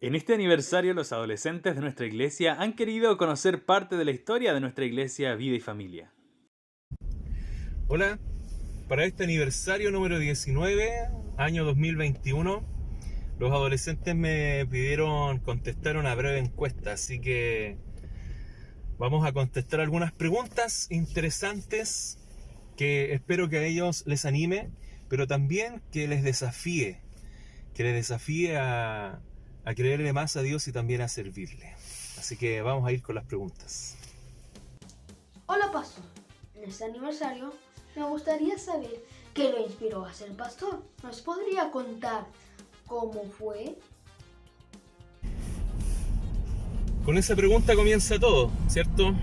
En este aniversario, los adolescentes de nuestra iglesia han querido conocer parte de la historia de nuestra iglesia Vida y Familia. Hola, para este aniversario número 19, año 2021, los adolescentes me pidieron contestar una breve encuesta, así que vamos a contestar algunas preguntas interesantes que espero que a ellos les anime, pero también que les desafíe a creerle más a Dios y también a servirle. Así que vamos a ir con las preguntas. Hola, pastor. En este aniversario me gustaría saber qué lo inspiró a ser pastor. ¿Nos podría contar cómo fue? Con esa pregunta comienza todo, ¿cierto?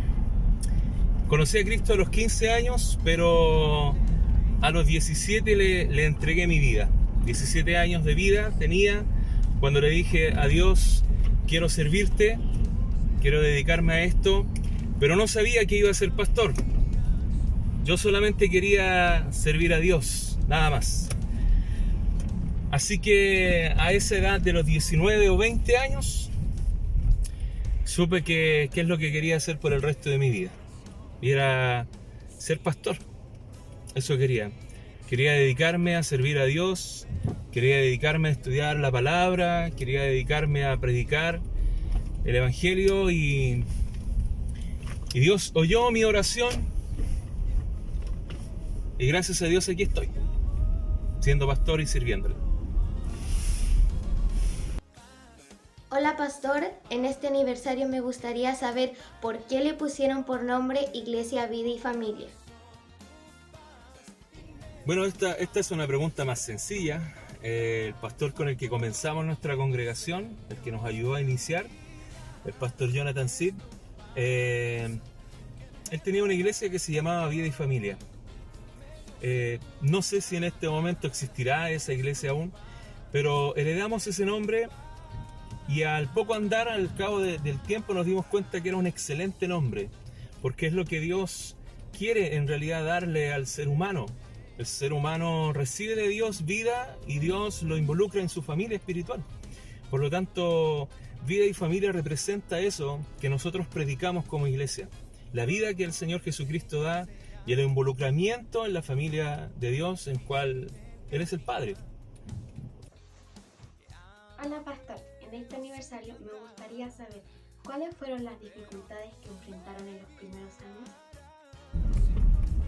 Conocí a Cristo a los 15 años, pero a los 17 le entregué mi vida. 17 años de vida tenía cuando le dije a Dios, quiero servirte, quiero dedicarme a esto, pero no sabía que iba a ser pastor. Yo solamente quería servir a Dios, nada más. Así que a esa edad de los 19 o 20 años, supe qué es lo que quería hacer por el resto de mi vida. Y era ser pastor. Eso quería. Quería dedicarme a servir a Dios, quería dedicarme a estudiar la palabra, quería dedicarme a predicar el Evangelio y Dios oyó mi oración y gracias a Dios aquí estoy, siendo pastor y sirviéndole. Hola pastor, en este aniversario me gustaría saber por qué le pusieron por nombre Iglesia Vida y Familia. Bueno, esta es una pregunta más sencilla. El pastor con el que comenzamos nuestra congregación, el que nos ayudó a iniciar, el pastor Jonathan Sid, él tenía una iglesia que se llamaba Vida y Familia. No sé si en este momento existirá esa iglesia aún, pero heredamos ese nombre y al poco andar, al cabo del tiempo, nos dimos cuenta que era un excelente nombre, porque es lo que Dios quiere en realidad darle al ser humano. El ser humano recibe de Dios vida y Dios lo involucra en su familia espiritual. Por lo tanto, Vida y Familia representa eso que nosotros predicamos como iglesia. La vida que el Señor Jesucristo da y el involucramiento en la familia de Dios en cual Él es el Padre. Hola pastor, en este aniversario me gustaría saber cuáles fueron las dificultades que enfrentaron en los primeros años.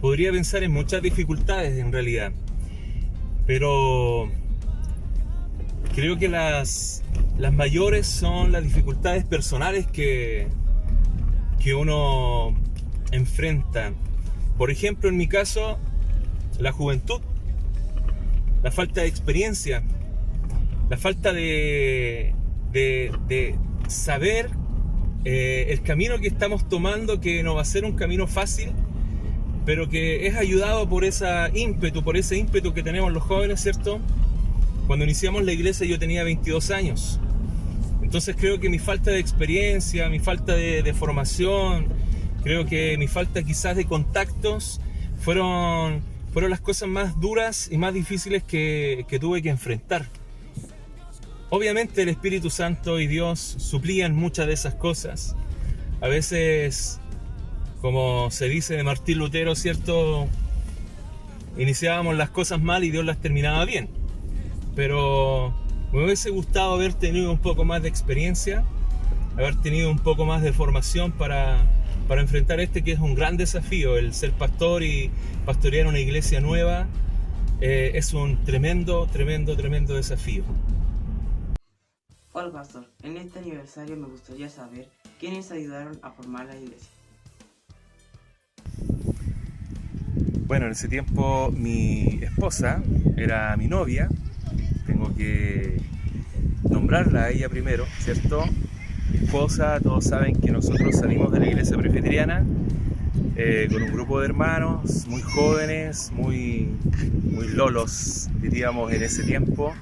Podría pensar en muchas dificultades en realidad, pero creo que las mayores son las dificultades personales que uno enfrenta. Por ejemplo, en mi caso, la juventud, la falta de experiencia, la falta de saber el camino que estamos tomando, que no va a ser un camino fácil, pero que es ayudado por ese ímpetu que tenemos los jóvenes, ¿cierto? Cuando iniciamos la iglesia yo tenía 22 años. Entonces creo que mi falta de experiencia, mi falta de formación, creo que mi falta quizás de contactos fueron las cosas más duras y más difíciles que tuve que enfrentar. Obviamente el Espíritu Santo y Dios suplían muchas de esas cosas. A veces, como se dice de Martín Lutero, ¿cierto? Iniciábamos las cosas mal y Dios las terminaba bien. Pero me hubiese gustado haber tenido un poco más de experiencia, haber tenido un poco más de formación para enfrentar que es un gran desafío. El ser pastor y pastorear una iglesia nueva es un tremendo desafío. Hola pastor, en este aniversario me gustaría saber quiénes ayudaron a formar la iglesia. Bueno, en ese tiempo mi esposa era mi novia, tengo que nombrarla a ella primero, ¿cierto? Mi esposa, todos saben que nosotros salimos de la iglesia presbiteriana con un grupo de hermanos muy jóvenes, muy lolos, diríamos en ese tiempo,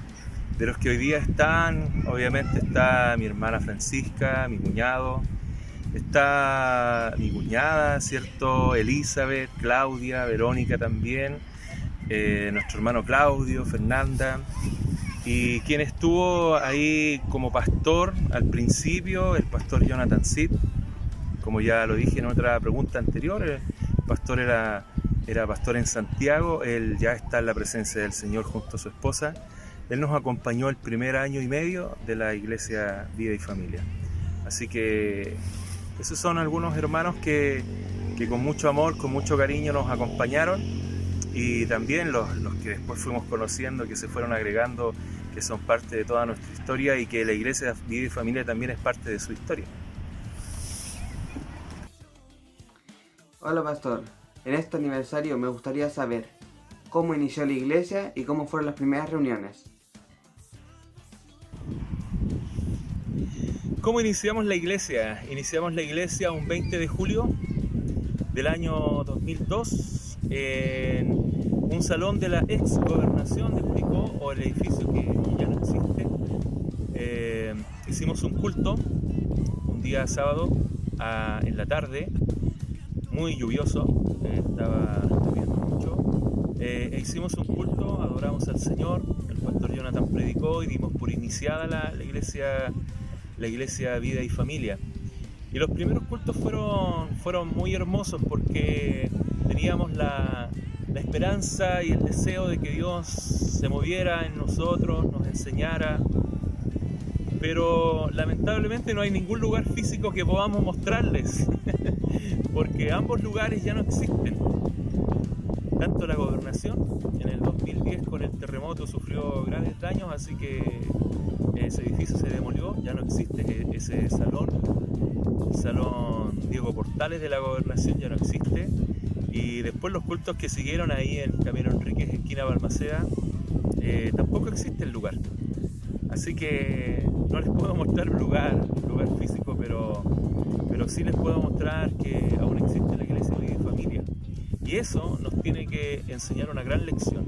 de los que hoy día están. Obviamente está mi hermana Francisca, mi cuñado, está mi cuñada, ¿cierto? Elizabeth, Claudia, Verónica también, nuestro hermano Claudio, Fernanda. Y quien estuvo ahí como pastor al principio, el pastor Jonathan Sid, como ya lo dije en otra pregunta anterior, el pastor era pastor en Santiago, él ya está en la presencia del Señor junto a su esposa. Él nos acompañó el primer año y medio de la Iglesia Vida y Familia. Así que esos son algunos hermanos que con mucho amor, con mucho cariño nos acompañaron, y también los que después fuimos conociendo, que se fueron agregando, que son parte de toda nuestra historia, y que la Iglesia Vida y Familia también es parte de su historia. Hola pastor, en este aniversario me gustaría saber cómo inició la iglesia y cómo fueron las primeras reuniones. ¿Cómo iniciamos la iglesia? Iniciamos la iglesia un 20 de julio del año 2002 en un salón de la ex gobernación de Curicó, o el edificio que ya no existe. Hicimos un culto un día sábado en la tarde, muy lluvioso, estaba lloviendo mucho. Hicimos un culto, adoramos al Señor, el pastor Jonathan predicó y dimos por iniciada la iglesia Vida y Familia. Y los primeros cultos fueron muy hermosos porque teníamos la esperanza y el deseo de que Dios se moviera en nosotros, nos enseñara. Pero lamentablemente no hay ningún lugar físico que podamos mostrarles, porque ambos lugares ya no existen. Tanto la gobernación en el 2010 con el terremoto sufrió graves daños, así que ese edificio se demolió, ya no existe ese salón. El salón Diego Portales de la gobernación ya no existe. Y después los cultos que siguieron ahí en Camino Enríquez, esquina Balmaceda, tampoco existe el lugar. Así que no les puedo mostrar un lugar físico, pero sí les puedo mostrar que aún existe la Iglesia Vida y Familia. Y eso nos tiene que enseñar una gran lección.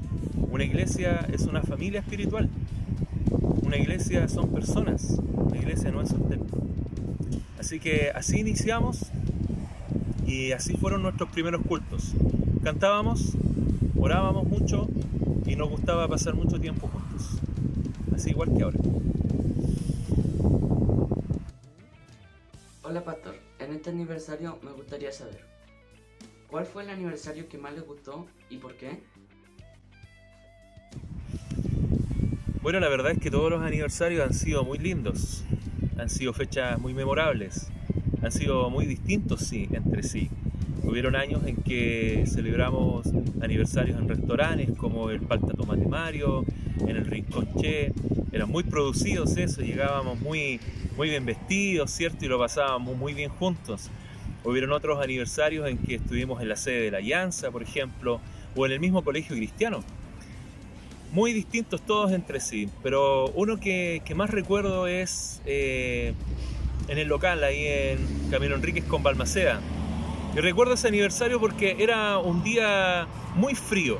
Una iglesia es una familia espiritual. Una iglesia son personas. Una iglesia no es un templo. Así que así iniciamos y así fueron nuestros primeros cultos. Cantábamos, orábamos mucho y nos gustaba pasar mucho tiempo juntos. Así igual que ahora. Hola pastor, en este aniversario me gustaría saber ¿cuál fue el aniversario que más les gustó y por qué? Bueno, la verdad es que todos los aniversarios han sido muy lindos, han sido fechas muy memorables, han sido muy distintos entre sí. Hubieron años en que celebramos aniversarios en restaurantes como el Palta Tomate Mario, en el Rincón Che, eran muy producidos eso, llegábamos muy bien vestidos, ¿cierto? Y lo pasábamos muy bien juntos. Hubieron otros aniversarios en que estuvimos en la sede de la Alianza, por ejemplo, o en el mismo colegio cristiano. Muy distintos todos entre sí, pero uno que más recuerdo es en el local, ahí en Camino Enríquez con Balmaceda. Y recuerdo ese aniversario porque era un día muy frío,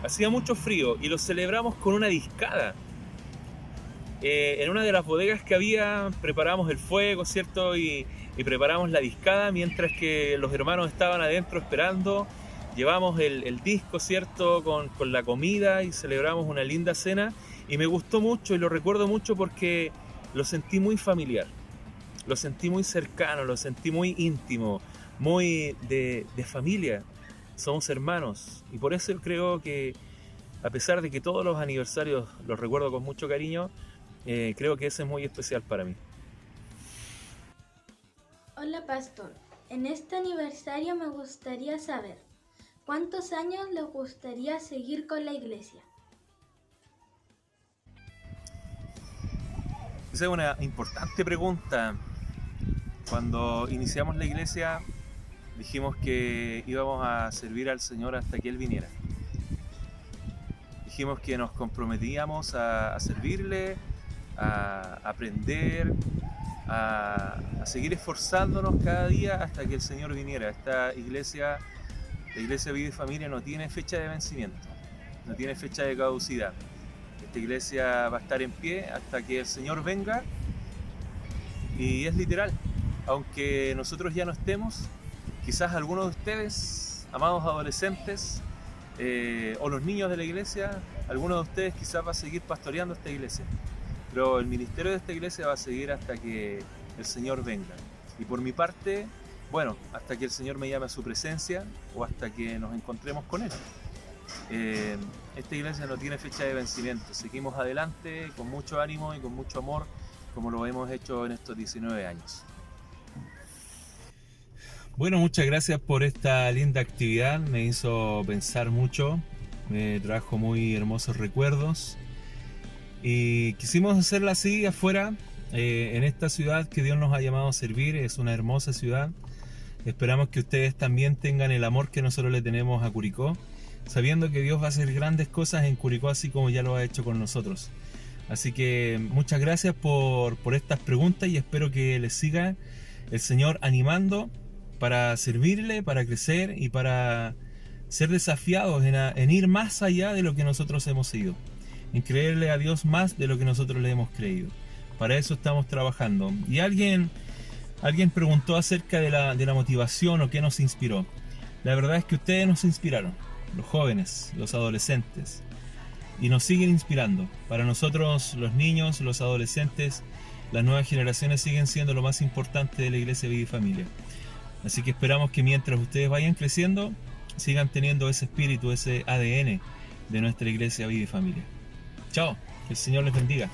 hacía mucho frío y lo celebramos con una discada. En una de las bodegas que había preparamos el fuego, ¿cierto? Y preparamos la discada mientras que los hermanos estaban adentro esperando. Llevamos el disco, ¿cierto? Con la comida y celebramos una linda cena. Y me gustó mucho y lo recuerdo mucho porque lo sentí muy familiar. Lo sentí muy cercano, lo sentí muy íntimo, muy de familia. Somos hermanos. Y por eso creo que, a pesar de que todos los aniversarios los recuerdo con mucho cariño, creo que ese es muy especial para mí. Hola pastor, en este aniversario me gustaría saber ¿cuántos años le gustaría seguir con la iglesia? Esa es una importante pregunta. Cuando iniciamos la iglesia dijimos que íbamos a servir al Señor hasta que Él viniera. Dijimos que nos comprometíamos a servirle, a aprender, a seguir esforzándonos cada día hasta que el Señor viniera. Esta iglesia, la Iglesia Vida y Familia, no tiene fecha de vencimiento, no tiene fecha de caducidad. Esta iglesia va a estar en pie hasta que el Señor venga, y es literal. Aunque nosotros ya no estemos, quizás algunos de ustedes, amados adolescentes, o los niños de la iglesia, alguno de ustedes quizás va a seguir pastoreando esta iglesia, pero el ministerio de esta iglesia va a seguir hasta que el Señor venga. Y por mi parte, bueno, hasta que el Señor me llame a su presencia o hasta que nos encontremos con Él. Esta iglesia no tiene fecha de vencimiento, seguimos adelante con mucho ánimo y con mucho amor, como lo hemos hecho en estos 19 años. Bueno, muchas gracias por esta linda actividad, me hizo pensar mucho, me trajo muy hermosos recuerdos y quisimos hacerla así afuera, en esta ciudad que Dios nos ha llamado a servir. Es una hermosa ciudad. Esperamos que ustedes también tengan el amor que nosotros le tenemos a Curicó, sabiendo que Dios va a hacer grandes cosas en Curicó, así como ya lo ha hecho con nosotros. Así que muchas gracias por estas preguntas y espero que les siga el Señor animando para servirle, para crecer y para ser desafiados en ir más allá de lo que nosotros hemos ido, en creerle a Dios más de lo que nosotros le hemos creído. Para eso estamos trabajando. Y alguien preguntó acerca de la motivación o qué nos inspiró. La verdad es que ustedes nos inspiraron, los jóvenes, los adolescentes, y nos siguen inspirando. Para nosotros, los niños, los adolescentes, las nuevas generaciones siguen siendo lo más importante de la Iglesia Vida y Familia. Así que esperamos que mientras ustedes vayan creciendo, sigan teniendo ese espíritu, ese ADN de nuestra Iglesia Vida y Familia. Chao, que el Señor les bendiga.